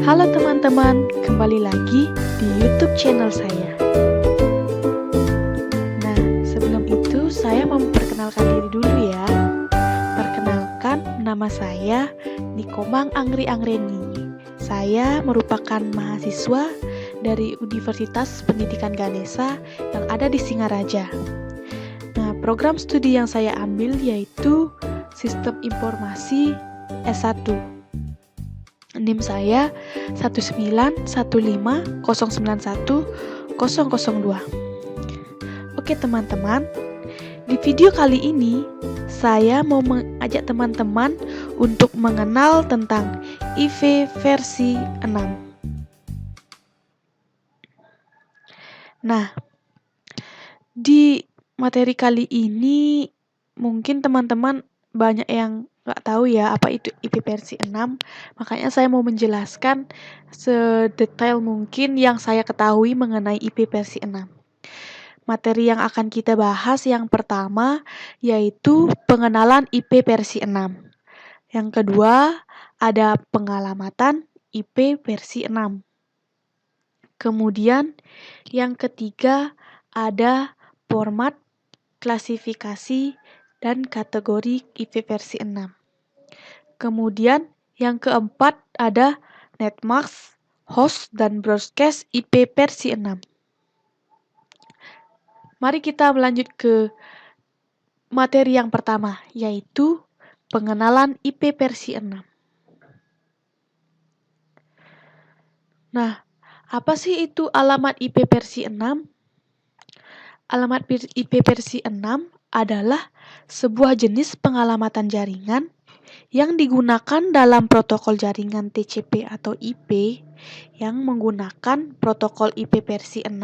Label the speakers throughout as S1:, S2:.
S1: Halo teman-teman, kembali lagi di YouTube channel saya. Nah, sebelum itu saya mau memperkenalkan diri dulu ya. Perkenalkan, nama saya Nikomang Angri Angreni. Saya merupakan mahasiswa dari Universitas Pendidikan Ganesha yang ada di Singaraja. Nah, program studi yang saya ambil yaitu Sistem Informasi S1. NIM saya 19150910002. Oke teman-teman, di video kali ini saya mau mengajak teman-teman untuk mengenal tentang IV versi 6. Nah, di materi kali ini mungkin teman-teman banyak yang nggak tahu ya apa itu IP versi 6, makanya saya mau menjelaskan sedetail mungkin yang saya ketahui mengenai IP versi 6. Materi yang akan kita bahas yang pertama yaitu pengenalan IP versi 6. Yang kedua ada pengalamatan IP versi 6. Kemudian yang ketiga ada format, klasifikasi, dan kategori IP versi 6. Kemudian yang keempat ada netmask, host, dan broadcast IP versi 6. Mari kita melanjut ke materi yang pertama, yaitu pengenalan IP versi 6. Nah, apa sih itu alamat IP versi 6? Alamat IP versi 6 adalah sebuah jenis pengalamatan jaringan yang digunakan dalam protokol jaringan TCP atau IP yang menggunakan protokol IP versi 6.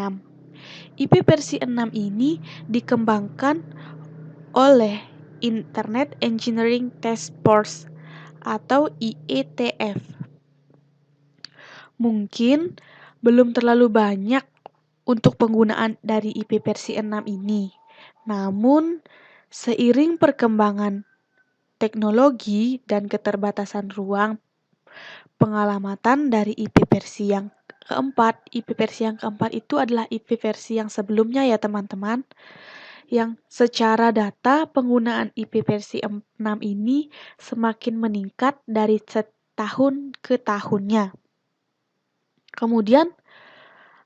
S1: IP versi 6 ini dikembangkan oleh Internet Engineering Task Force atau IETF. Mungkin belum terlalu banyak untuk penggunaan dari IP versi 6 ini. Namun, seiring perkembangan teknologi dan keterbatasan ruang, pengalamatan dari IP versi yang keempat. IP versi yang keempat itu adalah IP versi yang sebelumnya ya teman-teman. Yang secara data penggunaan IP versi 6 ini semakin meningkat dari setahun ke tahunnya. Kemudian,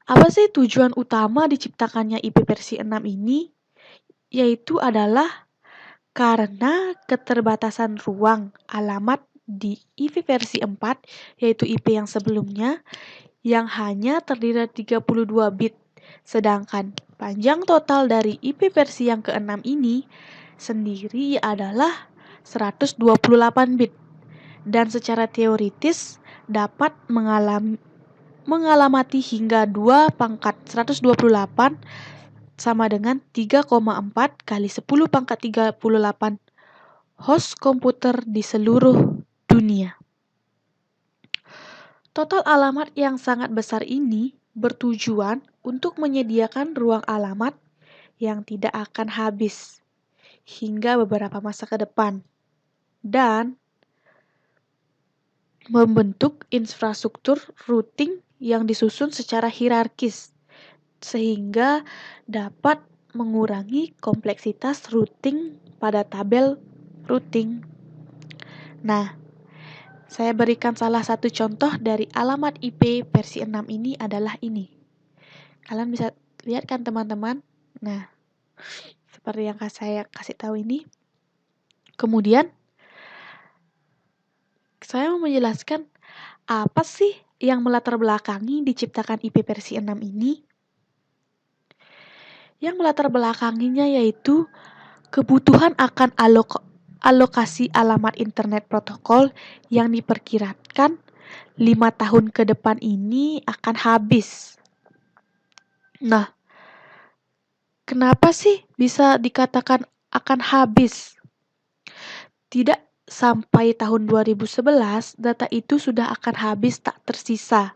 S1: apa sih tujuan utama diciptakannya IP versi 6 ini? Yaitu adalah karena keterbatasan ruang alamat di IP versi 4, yaitu IP yang sebelumnya, yang hanya terdiri dari 32 bit. Sedangkan panjang total dari IP versi yang ke-6 ini sendiri adalah 128 bit. Dan secara teoritis dapat mengalamati hingga 2 pangkat 128 sama dengan 3,4 kali 10 pangkat 38 host komputer di seluruh dunia. Total alamat yang sangat besar ini bertujuan untuk menyediakan ruang alamat yang tidak akan habis hingga beberapa masa ke depan dan membentuk infrastruktur routing yang disusun secara hierarkis sehingga dapat mengurangi kompleksitas routing pada tabel routing. Nah, saya berikan salah satu contoh dari alamat IP versi 6 ini adalah ini. Kalian bisa lihat kan teman-teman? Nah, seperti yang saya kasih tahu ini. Kemudian, saya mau menjelaskan apa sih yang melatar belakangi diciptakan IP versi 6 ini. Yang melatar belakanginya yaitu kebutuhan akan alokasi alamat internet protokol yang diperkirakan 5 tahun ke depan ini akan habis. Nah, kenapa sih bisa dikatakan akan habis? Tidak sampai tahun 2011, data itu sudah akan habis tak tersisa.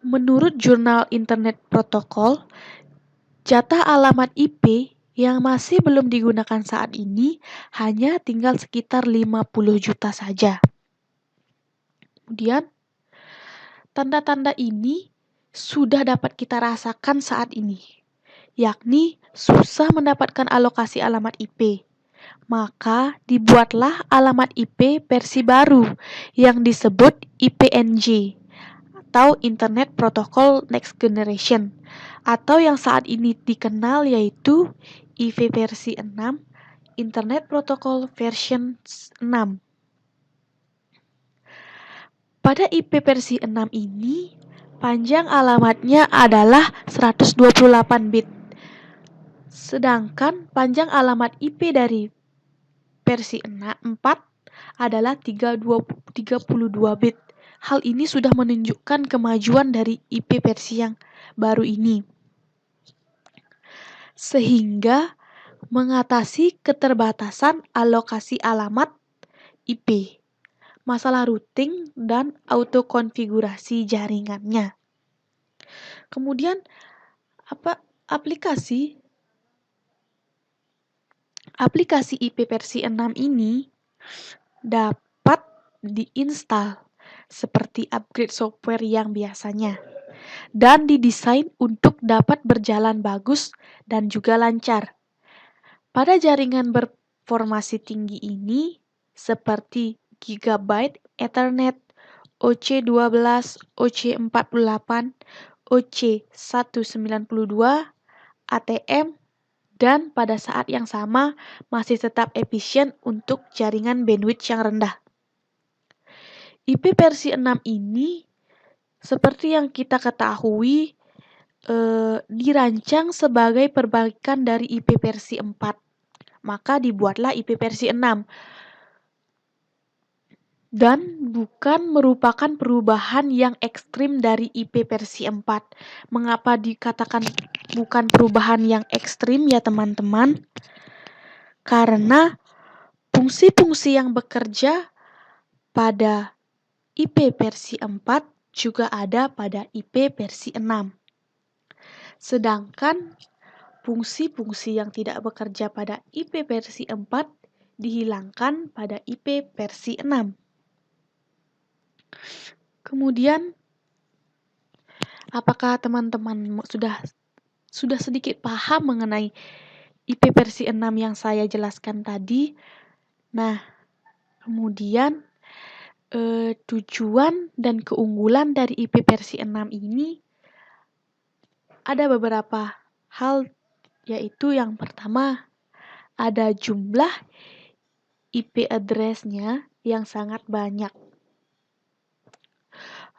S1: Menurut jurnal Internet Protocol, jatah alamat IP yang masih belum digunakan saat ini hanya tinggal sekitar 50 juta saja. Kemudian, Tanda-tanda ini sudah dapat kita rasakan saat ini, yakni susah mendapatkan alokasi alamat IP. Maka dibuatlah alamat IP versi baru yang disebut IPNG atau Internet Protocol Next Generation, atau yang saat ini dikenal yaitu IP versi 6, Internet Protocol version 6. Pada IP versi 6 ini, panjang alamatnya adalah 128 bit. Sedangkan panjang alamat IP dari versi 4 adalah 32 bit. Hal ini sudah menunjukkan kemajuan dari IP versi yang baru ini. Sehingga mengatasi keterbatasan alokasi alamat IP, masalah routing dan autokonfigurasi jaringannya. Kemudian aplikasi IP versi 6 ini dapat diinstal seperti upgrade software yang biasanya dan didesain untuk dapat berjalan bagus dan juga lancar pada jaringan berformasi tinggi ini seperti Gigabit Ethernet, OC12, OC48, OC192, ATM, dan pada saat yang sama masih tetap efisien untuk jaringan bandwidth yang rendah. IP versi 6 ini seperti yang kita ketahui dirancang sebagai perbaikan dari IP versi 4. Maka dibuatlah IP versi 6. Dan bukan merupakan perubahan yang ekstrim dari IP versi 4. Mengapa dikatakan bukan perubahan yang ekstrim ya teman-teman? Karena fungsi-fungsi yang bekerja pada IP versi 4 juga ada pada IP versi 6. Sedangkan fungsi-fungsi yang tidak bekerja pada IP versi 4 dihilangkan pada IP versi 6. Kemudian, apakah teman-teman sudah sedikit paham mengenai IP versi 6 yang saya jelaskan tadi? Nah, kemudian tujuan dan keunggulan dari IP versi 6 ini ada beberapa hal, yaitu yang pertama ada jumlah IP address-nya yang sangat banyak.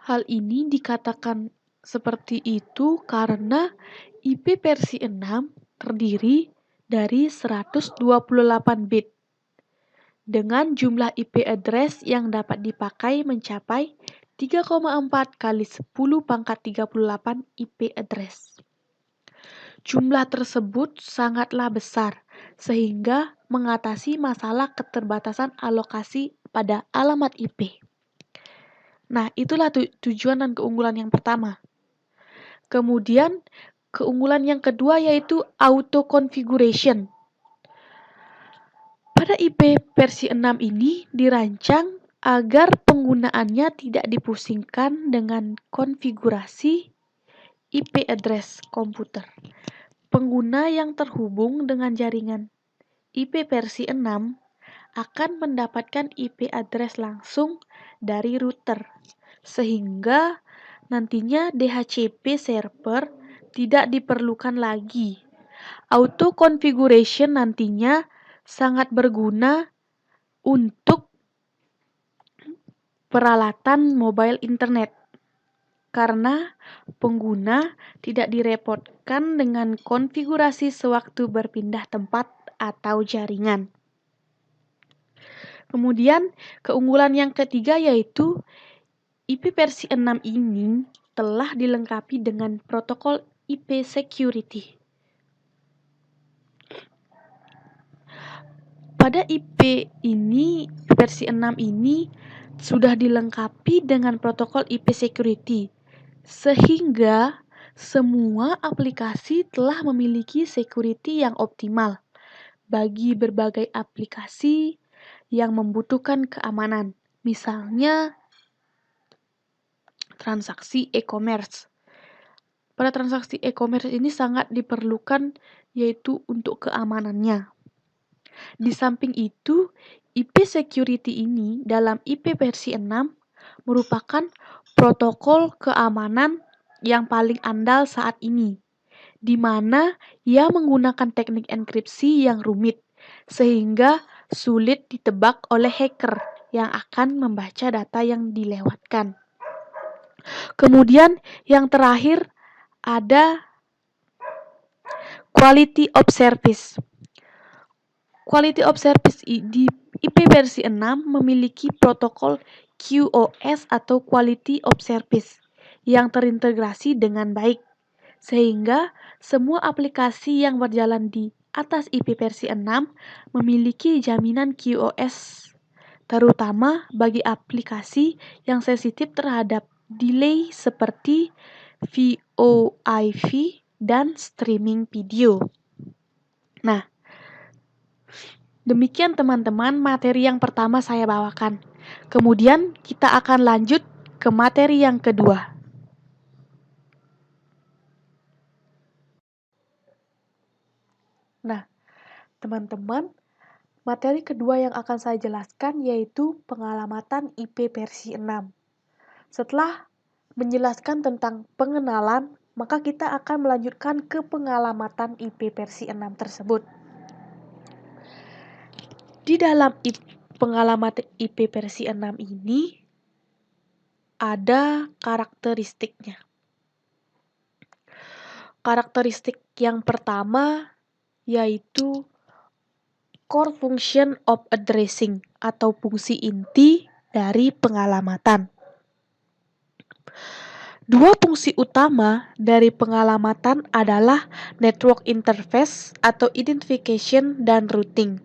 S1: Hal ini dikatakan seperti itu karena IP versi 6 terdiri dari 128 bit dengan jumlah IP address yang dapat dipakai mencapai 3,4 kali 10 pangkat 38 IP address. Jumlah tersebut sangatlah besar sehingga mengatasi masalah keterbatasan alokasi pada alamat IP. Nah, itulah tujuan dan keunggulan yang pertama. Kemudian, keunggulan yang kedua yaitu auto configuration. Pada IP versi 6 ini dirancang agar penggunaannya tidak dipusingkan dengan konfigurasi IP address komputer. Pengguna yang terhubung dengan jaringan IP versi 6 akan mendapatkan IP address langsung dari router, sehingga nantinya DHCP server tidak diperlukan lagi. Auto configuration nantinya sangat berguna untuk peralatan mobile internet karena pengguna tidak direpotkan dengan konfigurasi sewaktu berpindah tempat atau jaringan. Kemudian keunggulan yang ketiga yaitu IP versi 6 ini telah dilengkapi dengan protokol IP security. Pada IP ini, versi 6 ini sudah dilengkapi dengan protokol IP security, sehingga semua aplikasi telah memiliki security yang optimal bagi berbagai aplikasi yang membutuhkan keamanan. Misalnya, transaksi e-commerce. Pada transaksi e-commerce ini sangat diperlukan yaitu untuk keamanannya. Di samping itu, IP security ini dalam IP versi 6 merupakan protokol keamanan yang paling andal saat ini, di mana ia menggunakan teknik enkripsi yang rumit, sehingga sulit ditebak oleh hacker yang akan membaca data yang dilewatkan. Kemudian yang terakhir ada quality of service. Quality of service di IP versi 6 memiliki protokol QoS atau Quality of Service yang terintegrasi dengan baik, sehingga semua aplikasi yang berjalan di atas IP versi 6 memiliki jaminan QoS, terutama bagi aplikasi yang sensitif terhadap delay seperti VoIP dan streaming video. Nah, demikian teman-teman materi yang pertama saya bawakan. Kemudian kita akan lanjut ke materi yang kedua. Nah, teman-teman, materi kedua yang akan saya jelaskan yaitu pengalamatan IP versi 6. Setelah menjelaskan tentang pengenalan, maka kita akan melanjutkan ke pengalamatan IP versi 6 tersebut. Di dalam pengalamatan IP versi 6 ini ada karakteristiknya. Karakteristik yang pertama yaitu core function of addressing atau fungsi inti dari pengalamatan. Dua fungsi utama dari pengalamatan adalah network interface atau identification dan routing.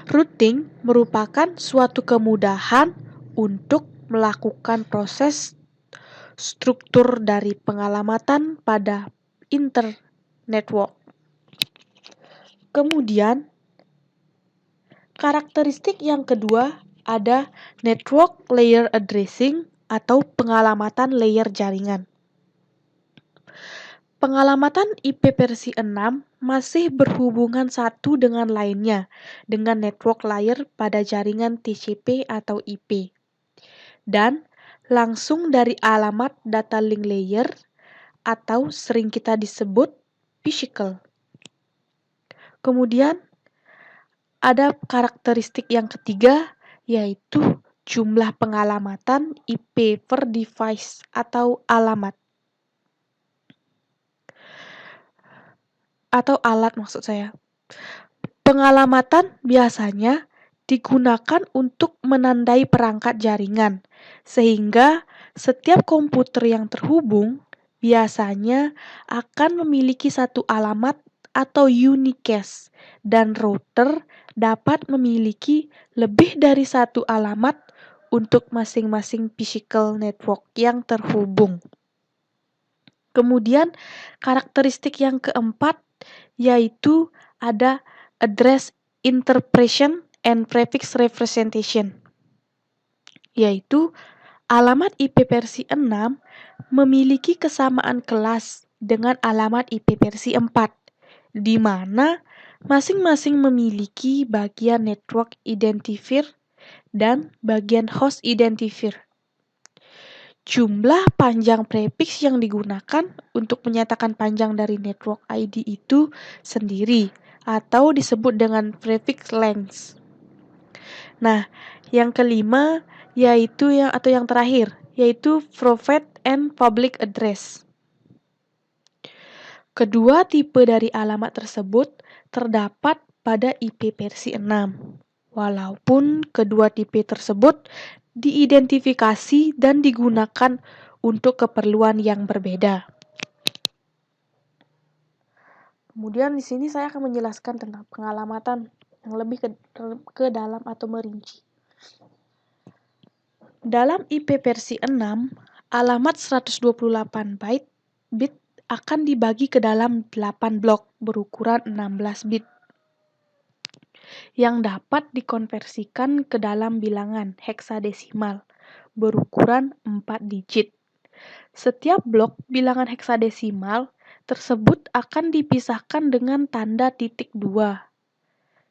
S1: Routing merupakan suatu kemudahan untuk melakukan proses struktur dari pengalamatan pada internetwork. Kemudian, karakteristik yang kedua ada network layer addressing atau pengalamatan layer jaringan. Pengalamatan IP versi 6 masih berhubungan satu dengan lainnya dengan network layer pada jaringan TCP atau IP dan langsung dari alamat data link layer atau sering kita disebut physical. Kemudian ada karakteristik yang ketiga yaitu jumlah pengalamatan IP per device atau alamat. Atau alat maksud saya. Pengalamatan biasanya digunakan untuk menandai perangkat jaringan, sehingga setiap komputer yang terhubung biasanya akan memiliki satu alamat atau unicast, dan router dapat memiliki lebih dari satu alamat untuk masing-masing physical network yang terhubung. Kemudian karakteristik yang keempat yaitu ada address interpretation and prefix representation, yaitu alamat IP versi 6 memiliki kesamaan kelas dengan alamat IP versi 4, di mana masing-masing memiliki bagian network identifier dan bagian host identifier. Jumlah panjang prefix yang digunakan untuk menyatakan panjang dari network ID itu sendiri atau disebut dengan prefix length. Nah, yang kelima yaitu yang terakhir yaitu private and public address. Kedua tipe dari alamat tersebut terdapat pada IP versi 6. Walaupun kedua tipe tersebut diidentifikasi dan digunakan untuk keperluan yang berbeda. Kemudian di sini saya akan menjelaskan tentang pengalamatan yang lebih ke dalam atau merinci. Dalam IP versi 6, alamat 128 bit akan dibagi ke dalam 8 blok berukuran 16 bit yang dapat dikonversikan ke dalam bilangan heksadesimal berukuran 4 digit. Setiap blok bilangan heksadesimal tersebut akan dipisahkan dengan tanda titik 2.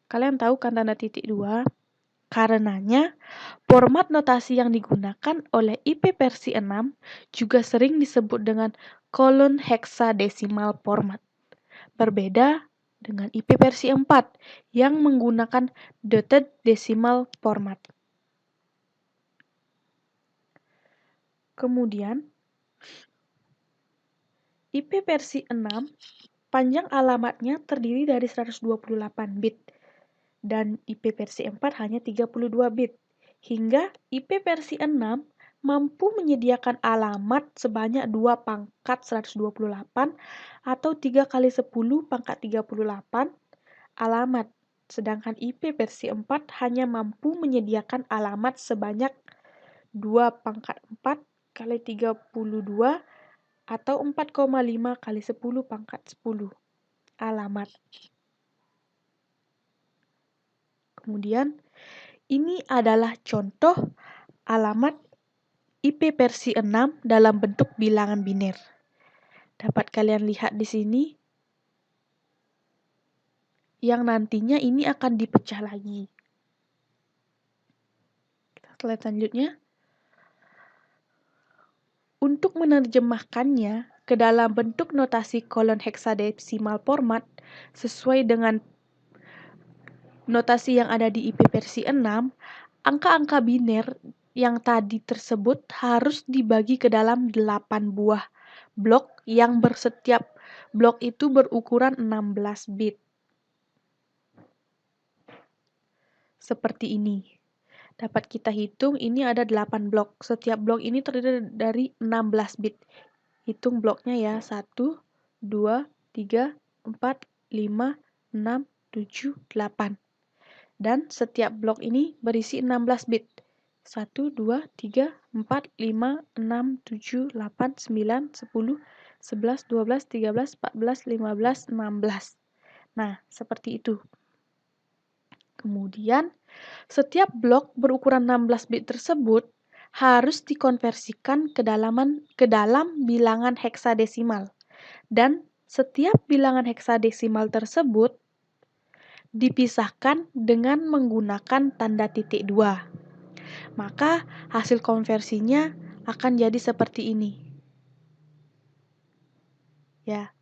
S1: Kalian tahu kan tanda titik 2? Karenanya, format notasi yang digunakan oleh IP versi 6 juga sering disebut dengan kolon heksadesimal format. Berbeda dengan IP versi 4 yang menggunakan dotted decimal format. Kemudian, IP versi 6 panjang alamatnya terdiri dari 128 bit dan IP versi 4 hanya 32 bit. Hingga IP versi 6 mampu menyediakan alamat sebanyak 2 pangkat 128 atau 3 kali 10 pangkat 38 alamat. Sedangkan IP versi 4 hanya mampu menyediakan alamat sebanyak 2 pangkat 4 kali 32 atau 4,5 kali 10 pangkat 10 alamat. Kemudian, ini adalah contoh alamat IP versi 6 dalam bentuk bilangan biner. Dapat kalian lihat di sini, yang nantinya ini akan dipecah lagi. Slide selanjutnya. Untuk menerjemahkannya ke dalam bentuk notasi kolon heksadesimal format sesuai dengan notasi yang ada di IP versi 6, angka-angka biner yang tadi tersebut harus dibagi ke dalam 8 buah blok yang bersetiap blok itu berukuran 16 bit. Seperti ini. Dapat kita hitung ini ada 8 blok. Setiap blok ini terdiri dari 16 bit. Hitung bloknya ya. 1, 2, 3, 4, 5, 6, 7, 8. Dan setiap blok ini berisi 16 bit. 1, 2, 3, 4, 5, 6, 7, 8, 9, 10, 11, 12, 13, 14, 15, 16. Nah, seperti itu. Kemudian, setiap blok berukuran 16 bit tersebut harus dikonversikan ke dalam bilangan heksadesimal. Dan setiap bilangan heksadesimal tersebut dipisahkan dengan menggunakan tanda titik 2. Maka hasil konversinya akan jadi seperti ini. Ya.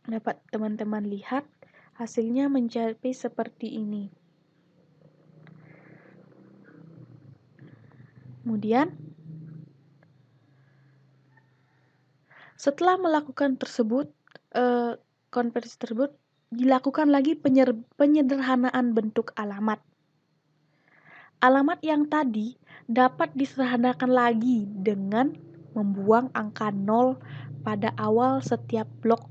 S1: Dapat teman-teman lihat hasilnya mencapai seperti ini. Kemudian, setelah melakukan konversi tersebut, dilakukan lagi penyederhanaan bentuk alamat. Alamat yang tadi dapat disederhanakan lagi dengan membuang angka 0 pada awal setiap blok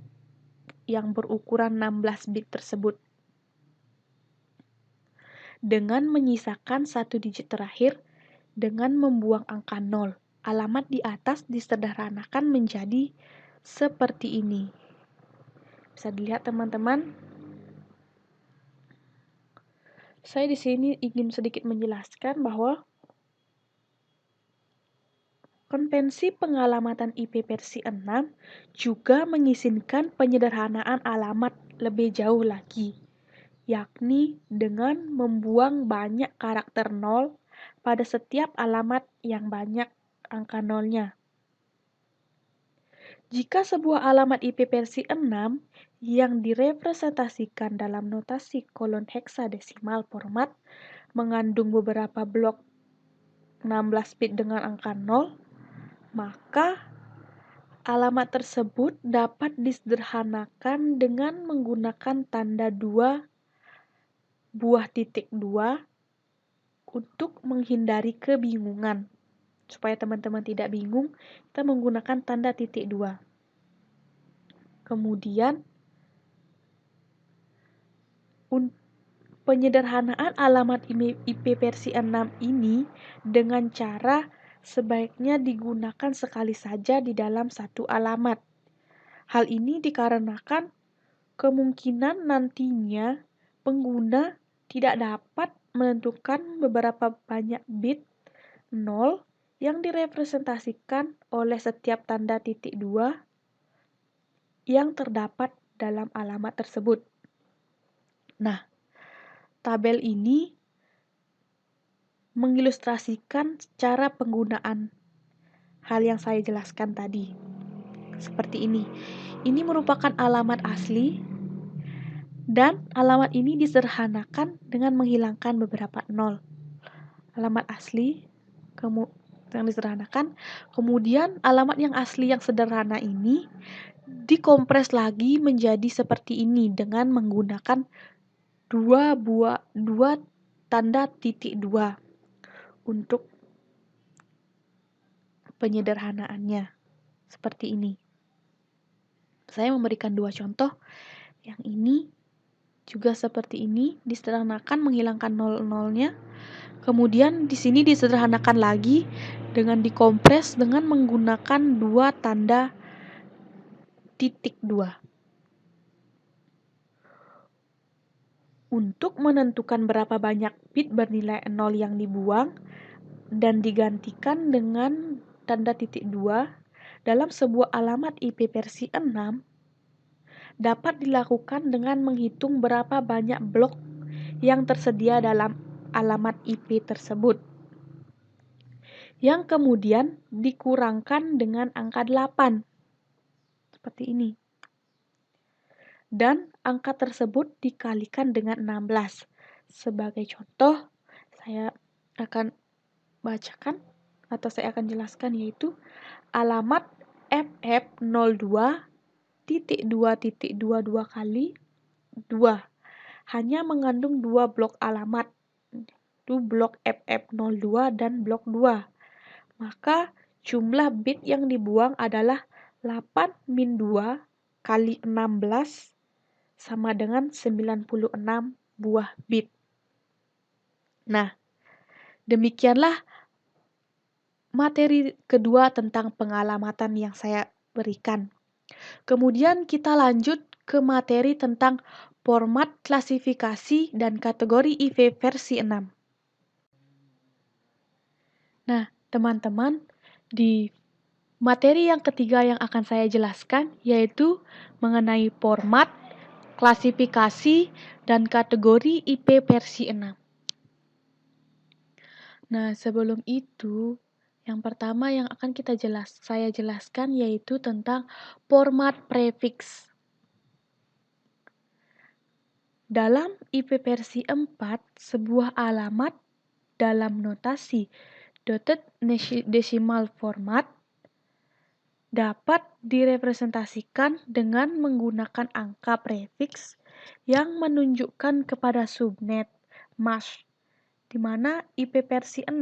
S1: yang berukuran 16 bit tersebut. Dengan menyisakan satu digit terakhir dengan membuang angka 0. Alamat di atas disederhanakan menjadi seperti ini. Bisa dilihat teman-teman. Saya di sini ingin sedikit menjelaskan bahwa konvensi pengalamatan IP versi 6 juga mengizinkan penyederhanaan alamat lebih jauh lagi, yakni dengan membuang banyak karakter 0 pada setiap alamat yang banyak angka 0-nya. Jika sebuah alamat IP versi 6 yang direpresentasikan dalam notasi kolon heksadesimal format mengandung beberapa blok 16 bit dengan angka 0, maka alamat tersebut dapat disederhanakan dengan menggunakan tanda 2 buah titik 2 untuk menghindari kebingungan. Supaya teman-teman tidak bingung, kita menggunakan tanda titik 2. Kemudian, penyederhanaan alamat IP versi 6 ini dengan cara sebaiknya digunakan sekali saja di dalam satu alamat. Hal ini dikarenakan kemungkinan nantinya pengguna tidak dapat menentukan beberapa banyak bit 0 yang direpresentasikan oleh setiap tanda titik 2 yang terdapat dalam alamat tersebut. Nah, tabel ini mengilustrasikan cara penggunaan hal yang saya jelaskan tadi. Seperti ini. Ini merupakan alamat asli dan alamat ini disederhanakan dengan menghilangkan beberapa nol. Alamat asli yang disederhanakan, kemudian alamat yang asli yang sederhana ini dikompres lagi menjadi seperti ini dengan menggunakan dua tanda titik 2 untuk penyederhanaannya seperti ini. Saya memberikan 2 contoh. Yang ini juga seperti ini, disederhanakan menghilangkan nol-nolnya. Kemudian di sini disederhanakan lagi dengan dikompres dengan menggunakan 2 tanda titik 2. Untuk menentukan berapa banyak bit bernilai 0 yang dibuang dan digantikan dengan tanda titik 2 dalam sebuah alamat IP versi 6 dapat dilakukan dengan menghitung berapa banyak blok yang tersedia dalam alamat IP tersebut, yang kemudian dikurangkan dengan angka 8 seperti ini, dan angka tersebut dikalikan dengan 16. Sebagai contoh, saya akan bacakan atau saya akan jelaskan, yaitu alamat FF02.22 kali 2 hanya mengandung 2 blok alamat, itu blok FF02 dan blok 2. Maka jumlah bit yang dibuang adalah 8 min 2 kali 16 sama dengan 96 buah bit. Nah, demikianlah materi kedua tentang pengalamatan yang saya berikan. Kemudian kita lanjut ke materi tentang format klasifikasi dan kategori IP versi 6. Nah, teman-teman, di materi yang ketiga yang akan saya jelaskan yaitu mengenai format, klasifikasi, dan kategori IP versi 6. Nah, sebelum itu, yang pertama yang akan saya jelaskan yaitu tentang format prefix. Dalam IP versi 4, sebuah alamat dalam notasi dotted decimal format dapat direpresentasikan dengan menggunakan angka prefix yang menunjukkan kepada subnet mask, di mana IP versi 6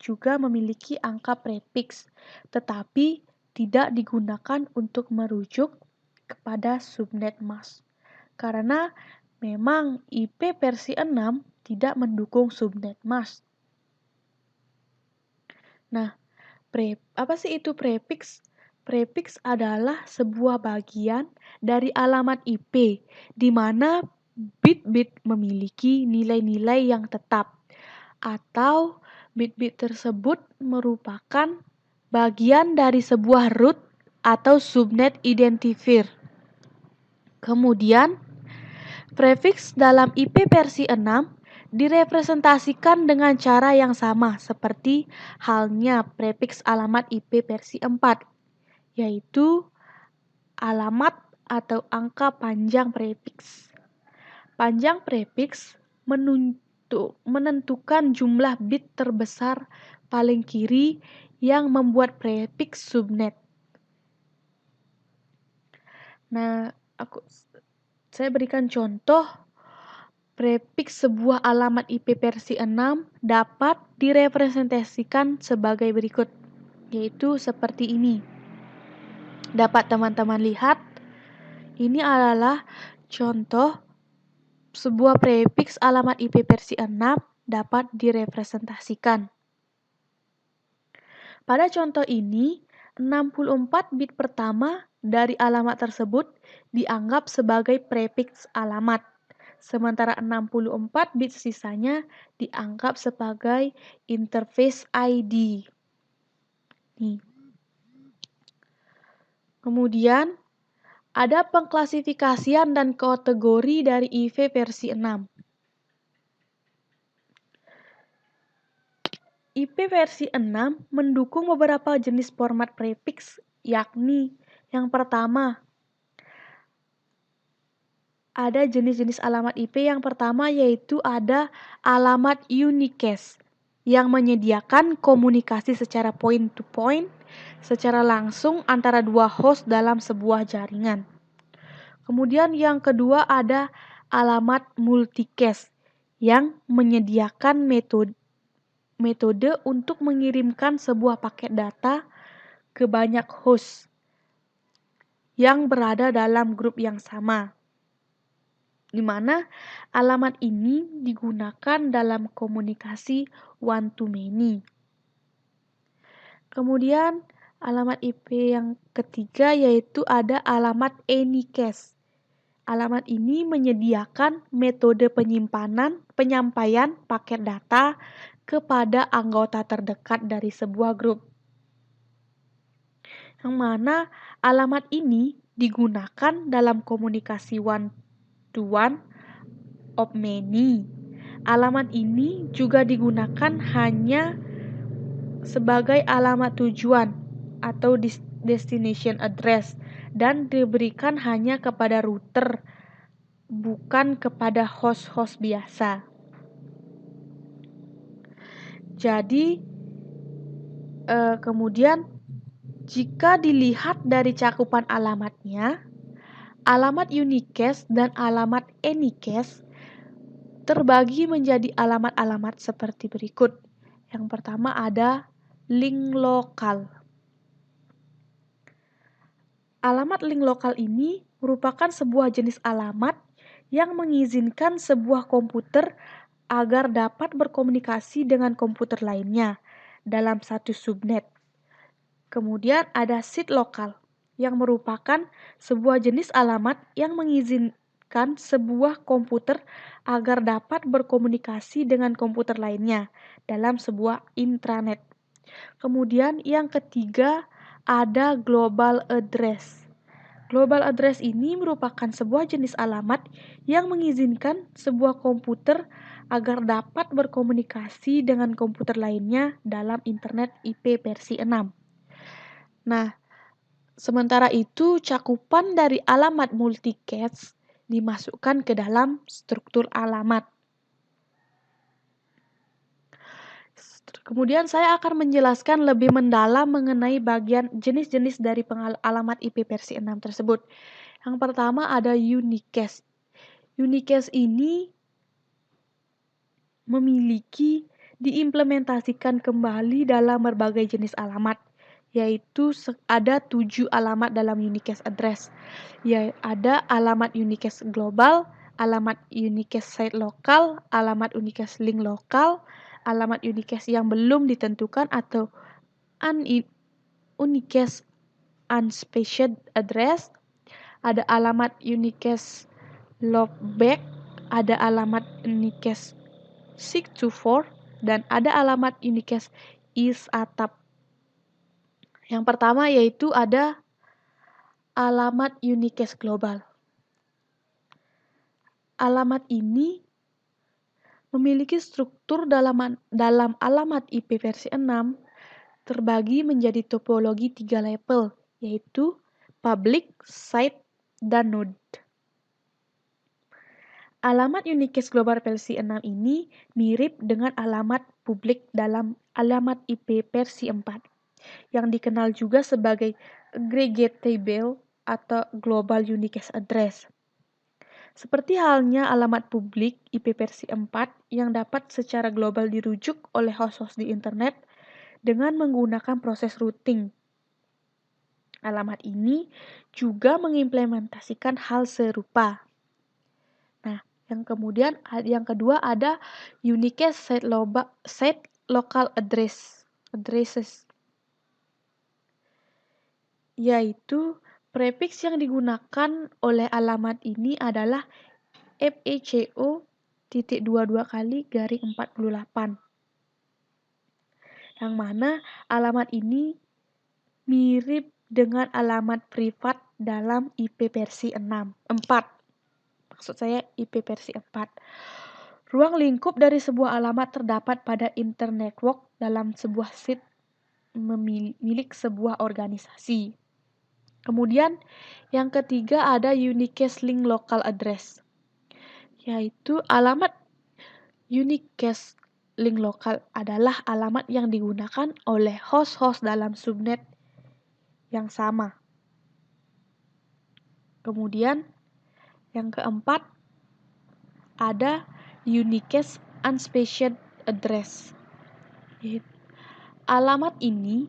S1: juga memiliki angka prefix, tetapi tidak digunakan untuk merujuk kepada subnet mask, karena memang IP versi 6 tidak mendukung subnet mask. Nah, apa sih itu prefix? Prefix adalah sebuah bagian dari alamat IP, di mana bit-bit memiliki nilai-nilai yang tetap, atau bit-bit tersebut merupakan bagian dari sebuah root atau subnet identifier. Kemudian, prefix dalam IP versi 6 direpresentasikan dengan cara yang sama seperti halnya prefix alamat IP versi 4, yaitu alamat atau angka panjang prefix. Panjang prefix menentukan jumlah bit terbesar paling kiri yang membuat prefix subnet. Nah, saya berikan contoh. Prefix sebuah alamat IP versi 6 dapat direpresentasikan sebagai berikut, yaitu seperti ini. Dapat teman-teman lihat, ini adalah contoh sebuah prefix alamat IP versi 6 dapat direpresentasikan. Pada contoh ini, 64 bit pertama dari alamat tersebut dianggap sebagai prefix alamat, sementara 64 bit sisanya dianggap sebagai interface ID. Nih. Kemudian ada pengklasifikasian dan kategori dari IP versi 6. IP versi 6 mendukung beberapa jenis format prefix, yakni yang pertama, ada jenis-jenis alamat IP. Yang pertama yaitu ada alamat unicast yang menyediakan komunikasi secara point to point, secara langsung antara dua host dalam sebuah jaringan. Kemudian yang kedua ada alamat multicast yang menyediakan metode untuk mengirimkan sebuah paket data ke banyak host yang berada dalam grup yang sama, di mana alamat ini digunakan dalam komunikasi one to many. Kemudian alamat IP yang ketiga yaitu ada alamat anycast. Alamat ini menyediakan metode penyampaian paket data kepada anggota terdekat dari sebuah grup, yang mana alamat ini digunakan dalam komunikasi one to one of many. Alamat ini juga digunakan hanya sebagai alamat tujuan atau destination address dan diberikan hanya kepada router, bukan kepada host-host biasa. Jadi kemudian jika dilihat dari cakupan alamatnya, alamat unicast dan alamat anycast terbagi menjadi alamat-alamat seperti berikut. Yang pertama ada link lokal. Alamat link lokal ini merupakan sebuah jenis alamat yang mengizinkan sebuah komputer agar dapat berkomunikasi dengan komputer lainnya dalam satu subnet. Kemudian ada seed lokal yang merupakan sebuah jenis alamat yang mengizinkan sebuah komputer agar dapat berkomunikasi dengan komputer lainnya dalam sebuah intranet. Kemudian yang ketiga ada global address. Global address ini merupakan sebuah jenis alamat yang mengizinkan sebuah komputer agar dapat berkomunikasi dengan komputer lainnya dalam internet IP versi 6. Nah, sementara itu cakupan dari alamat multicast dimasukkan ke dalam struktur alamat. Kemudian saya akan menjelaskan lebih mendalam mengenai bagian jenis-jenis dari alamat IP versi 6 tersebut. Yang pertama ada unicast. Unicast ini diimplementasikan kembali dalam berbagai jenis alamat, yaitu ada 7 alamat dalam unicast address. Ya, ada alamat unicast global, alamat unicast site lokal, alamat unicast link lokal, alamat unicast yang belum ditentukan atau unicast unspecified address, ada alamat unicast loopback, ada alamat unicast seek-to-for, dan ada alamat unicast is-atap. Yang pertama yaitu ada alamat unicast global. Alamat ini memiliki struktur dalam alamat IP versi 6 terbagi menjadi topologi 3 level, yaitu public, site, dan node. Alamat unicast global versi 6 ini mirip dengan alamat publik dalam alamat IP versi 4, yang dikenal juga sebagai aggregatable atau global unicast address. Seperti halnya alamat publik IP versi 4 yang dapat secara global dirujuk oleh host-host di internet dengan menggunakan proses routing. Alamat ini juga mengimplementasikan hal serupa. Nah, yang kedua ada unicast site local addresses, yaitu prefix yang digunakan oleh alamat ini adalah FECO.22 kali /48, yang mana alamat ini mirip dengan alamat privat dalam IP versi 4. Maksud saya IP versi 4. Ruang lingkup dari sebuah alamat terdapat pada internet network dalam sebuah seat milik sebuah organisasi. Kemudian yang ketiga ada unicast link local address, yaitu alamat unicast link lokal adalah alamat yang digunakan oleh host-host dalam subnet yang sama. Kemudian yang keempat ada unicast unspecified address. Alamat ini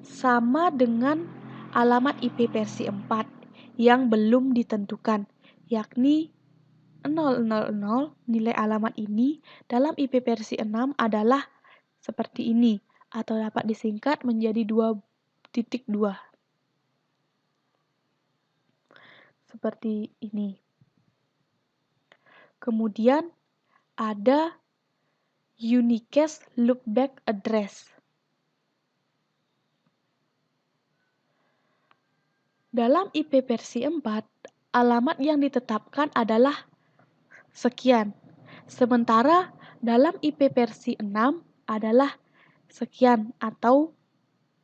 S1: sama dengan alamat IP versi 4 yang belum ditentukan, yakni 000. Nilai alamat ini dalam IP versi 6 adalah seperti ini, atau dapat disingkat menjadi 2.2. Seperti ini. Kemudian ada unicast loopback address. Dalam IP versi 4, alamat yang ditetapkan adalah sekian. Sementara dalam IP versi 6 adalah sekian atau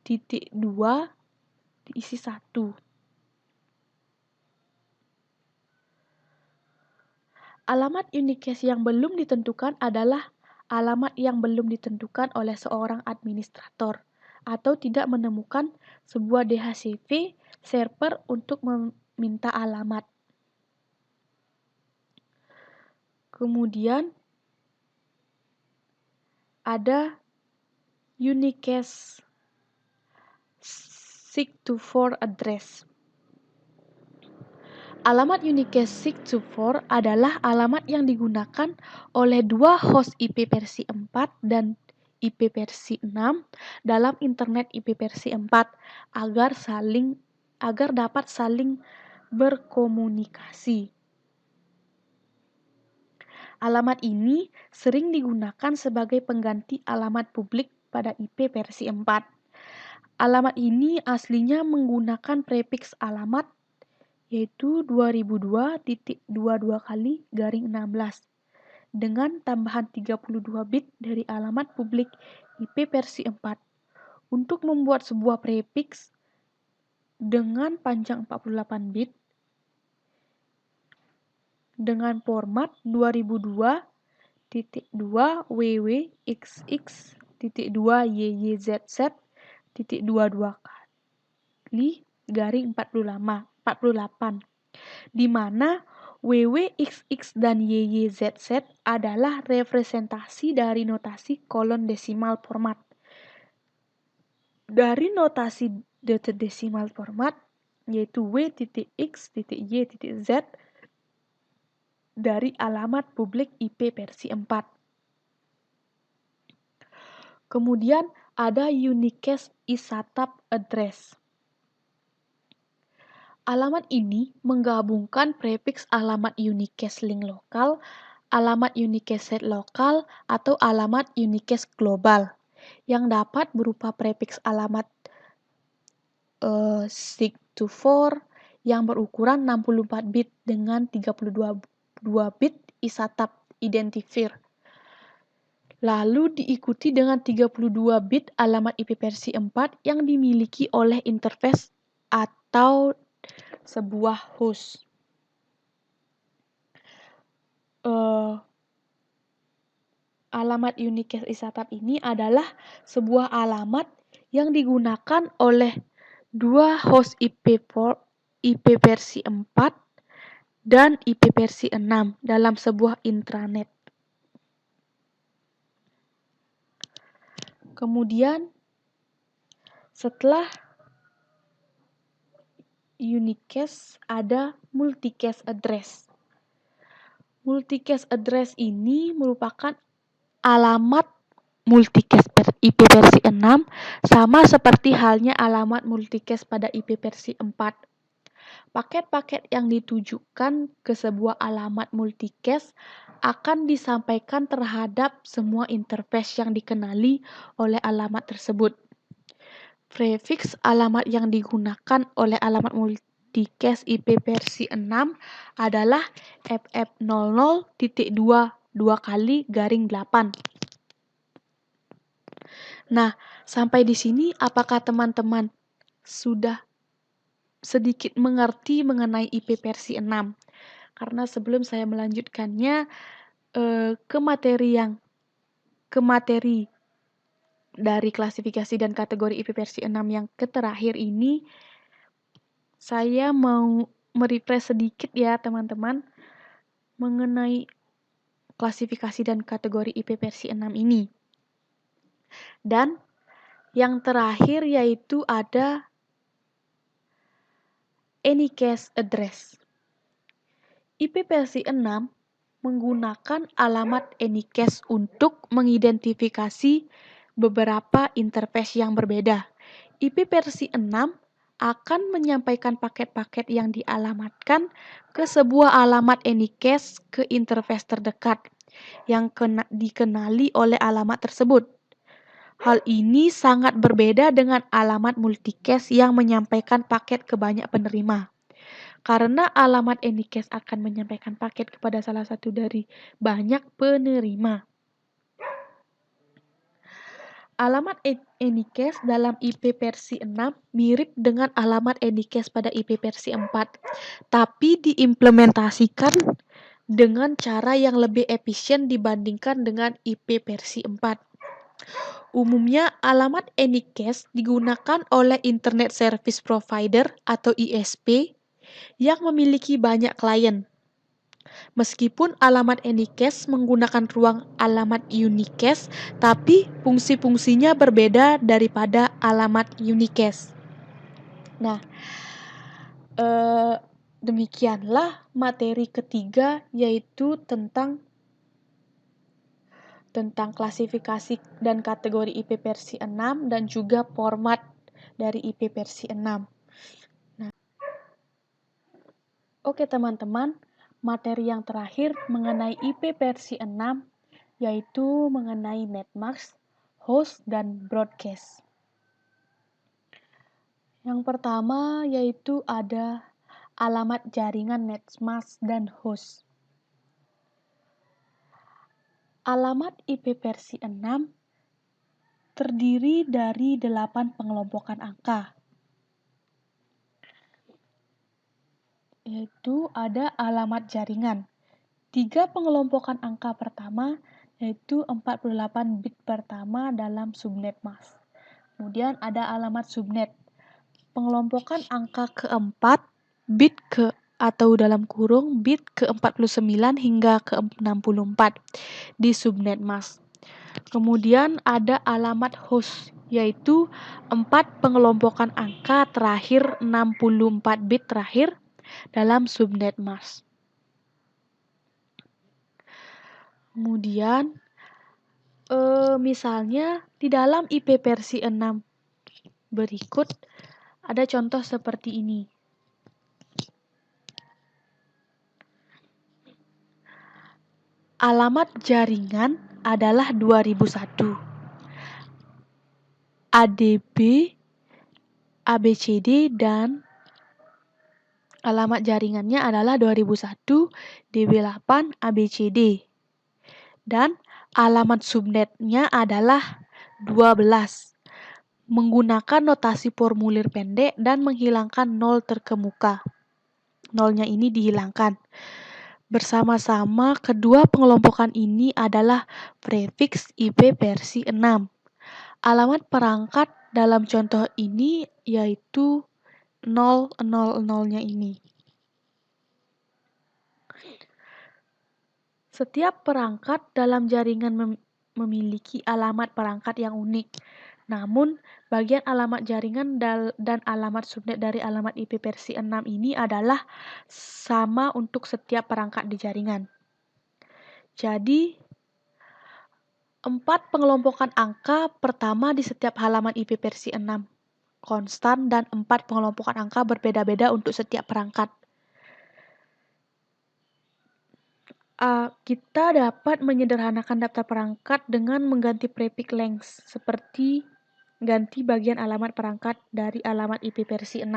S1: titik 2 diisi 1. Alamat unicast yang belum ditentukan adalah alamat yang belum ditentukan oleh seorang administrator atau tidak menemukan sebuah DHCP server untuk meminta alamat. Kemudian ada unicast seek-to-for address. Alamat unicast seek-to-for adalah alamat yang digunakan oleh dua host IP versi 4 dan IP versi 6 dalam internet IP versi 4 agar dapat saling berkomunikasi. Alamat ini sering digunakan sebagai pengganti alamat publik pada IP versi 4. Alamat ini aslinya menggunakan prefix alamat yaitu 2002.22 kali garing 16 dengan tambahan 32 bit dari alamat publik IP versi 4 untuk membuat sebuah prefix dengan panjang 48 bit dengan format 2002.2 www.xx.2yyyz.22 kali garing 48, di mana WWXX dan YYZZ adalah representasi dari notasi kolon desimal format. Dari notasi desimal format, yaitu W.X.Y.Z dari alamat publik IP versi 4. Kemudian ada unicast ISATAP address. Alamat ini menggabungkan prefix alamat unicast link lokal, alamat unicast set lokal, atau alamat unicast global yang dapat berupa prefix alamat seek-to-for yang berukuran 64 bit dengan 32 bit ISATAP identifier. Lalu diikuti dengan 32 bit alamat IP versi 4 yang dimiliki oleh interface atau sebuah host. Alamat unicast ISATAP ini adalah sebuah alamat yang digunakan oleh dua host IP versi 4 dan IP versi 6 dalam sebuah intranet. Kemudian setelah unicast ada multicast address. Multicast address ini merupakan alamat multicast IP versi 6 sama seperti halnya alamat multicast pada IP versi 4. Paket-paket yang ditujukan ke sebuah alamat multicast akan disampaikan terhadap semua interface yang dikenali oleh alamat tersebut. Prefix alamat yang digunakan oleh alamat multicast IP versi 6 adalah FF00.2 2 kali garing 8. Nah, sampai di sini apakah teman-teman sudah sedikit mengerti mengenai IP versi 6? Karena sebelum saya melanjutkannya ke materi dari klasifikasi dan kategori IP versi 6 yang terakhir ini, saya mau merefresh sedikit ya teman-teman mengenai klasifikasi dan kategori IP versi 6 ini. Dan yang terakhir yaitu ada Anycast Address. IP versi 6 menggunakan alamat Anycast untuk mengidentifikasi beberapa interface yang berbeda. IP versi 6 akan menyampaikan paket-paket yang dialamatkan ke sebuah alamat Anycast ke interface terdekat yang dikenali oleh alamat tersebut. Hal ini sangat berbeda dengan alamat multicast yang menyampaikan paket ke banyak penerima. Karena alamat Anycast akan menyampaikan paket kepada salah satu dari banyak penerima. Alamat Anycast dalam IP versi 6 mirip dengan alamat Anycast pada IP versi 4, tapi diimplementasikan dengan cara yang lebih efisien dibandingkan dengan IP versi 4. Umumnya, alamat Anycast digunakan oleh Internet Service Provider atau ISP yang memiliki banyak klien. Meskipun alamat Anycast menggunakan ruang alamat Unicast, tapi fungsi-fungsinya berbeda daripada alamat Unicast. Nah, demikianlah materi ketiga, yaitu tentang klasifikasi dan kategori IP versi 6 dan juga format dari IP versi 6. Nah, oke teman-teman, materi yang terakhir mengenai IP versi 6 yaitu mengenai netmask, host, dan broadcast. Yang pertama yaitu ada alamat jaringan netmask dan host. Alamat IP versi 6 terdiri dari 8 pengelompokan angka, yaitu ada alamat jaringan. 3 pengelompokan angka pertama yaitu 48 bit pertama dalam subnet mask. Kemudian ada alamat subnet. Pengelompokan angka keempat bit ke atau dalam kurung bit ke-49 hingga ke-64 di subnet mask. Kemudian ada alamat host, yaitu 4 pengelompokan angka terakhir 64 bit terakhir dalam subnet mask. Kemudian misalnya di dalam IP versi 6 berikut ada contoh seperti ini. Alamat jaringan adalah 2001. ADB, ABCD, dan alamat jaringannya adalah 2001, DB8, ABCD. Dan alamat subnetnya adalah 12. Menggunakan notasi formulir pendek dan menghilangkan nol terkemuka. Nolnya ini dihilangkan. Bersama-sama kedua pengelompokan ini adalah prefix IP versi 6. Alamat perangkat dalam contoh ini yaitu 000-nya ini. Setiap perangkat dalam jaringan memiliki alamat perangkat yang unik. Namun, bagian alamat jaringan dan alamat subnet dari alamat IP versi 6 ini adalah sama untuk setiap perangkat di jaringan. Jadi, 4 pengelompokan angka pertama di setiap halaman IP versi 6 konstan dan 4 pengelompokan angka berbeda-beda untuk setiap perangkat. Kita dapat menyederhanakan daftar perangkat dengan mengganti prefix length seperti ganti bagian alamat perangkat dari alamat IP versi 6.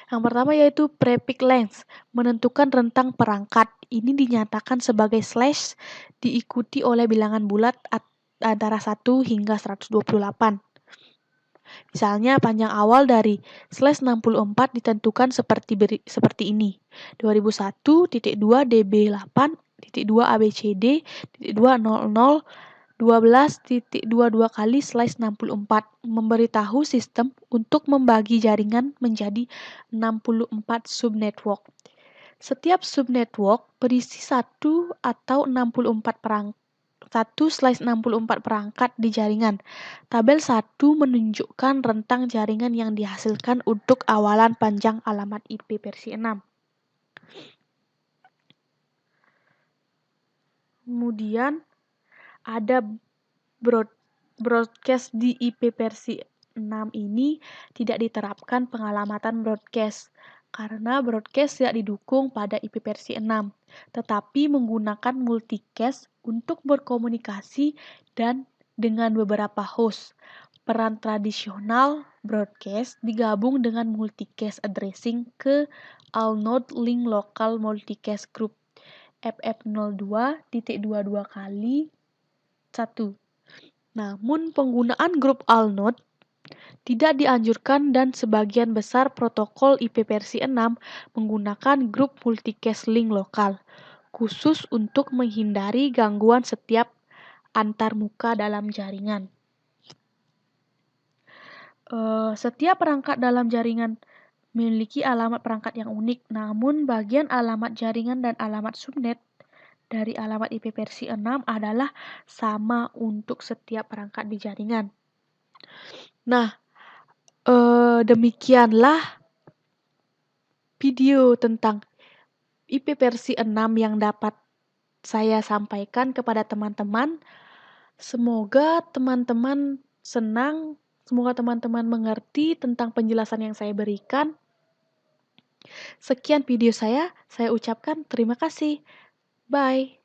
S1: Yang pertama yaitu prefix length, menentukan rentang perangkat. Ini dinyatakan sebagai slash diikuti oleh bilangan bulat antara 1 hingga 128. Misalnya panjang awal dari slash 64 ditentukan seperti ini. 2001.2 db8.2 abcd .200 12.22 kali slash 64 memberitahu sistem untuk membagi jaringan menjadi 64 subnetwork. Setiap subnetwork berisi 1 atau 1/64 perangkat di jaringan. Tabel 1 menunjukkan rentang jaringan yang dihasilkan untuk awalan panjang alamat IP versi 6. Kemudian ada broadcast di IP versi 6 ini tidak diterapkan pengalamatan broadcast karena broadcast tidak didukung pada IP versi 6, tetapi menggunakan multicast untuk berkomunikasi dan dengan beberapa host. Peran tradisional broadcast digabung dengan multicast addressing ke All-Node Link Local Multicast Group FF02.22 kali 1. Namun penggunaan grup All-Node tidak dianjurkan dan sebagian besar protokol IP versi 6 menggunakan grup multicast link lokal, khusus untuk menghindari gangguan setiap antarmuka dalam jaringan. Setiap perangkat dalam jaringan memiliki alamat perangkat yang unik, namun bagian alamat jaringan dan alamat subnet dari alamat IP versi 6 adalah sama untuk setiap perangkat di jaringan. Nah, demikianlah video tentang IP versi 6 yang dapat saya sampaikan kepada teman-teman. Semoga teman-teman senang, semoga teman-teman mengerti tentang penjelasan yang saya berikan. Sekian video saya ucapkan terima kasih. Bye.